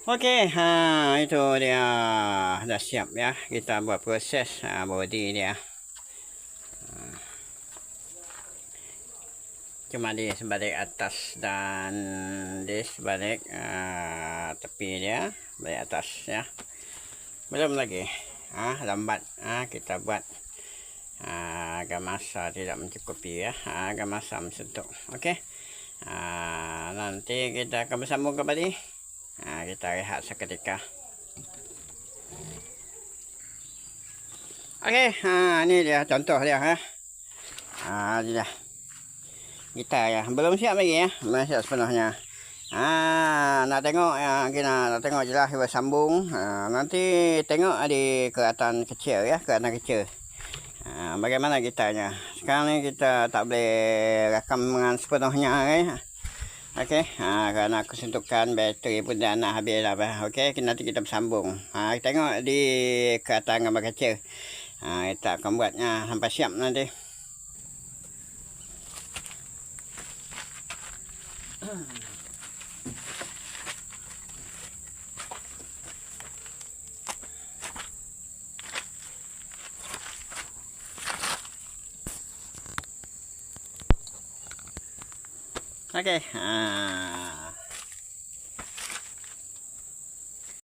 Okey, itu dia dah siap ya. Kita buat proses body dia. Cuma di sebalik atas dan di sebalik tepi dia, balik atas ya. Belum lagi. Lambat kita buat agak masa tidak mencukupi ya. Agak masa mensentuh. Okey. Nanti kita akan bersambung kembali. Kita rehat seketika. Okey, ni dia contoh dia ya. Ni dah. Kita ya, belum siap lagi ya, belum siap sepenuhnya. Nak tengok nak tengok jelas bersambung. Nanti tengok di keratan kecil ya, keratan kecil. Bagaimana kitanya. Sekarang ni kita tak boleh rakam dengan sepenuhnya ya. Okey, kerana kesuntukan bateri pun dah nak habis dah. Okey, nanti kita bersambung. Tengok di keratan gambar kecil. Kita akan buatnya sampai siap nanti. Okey,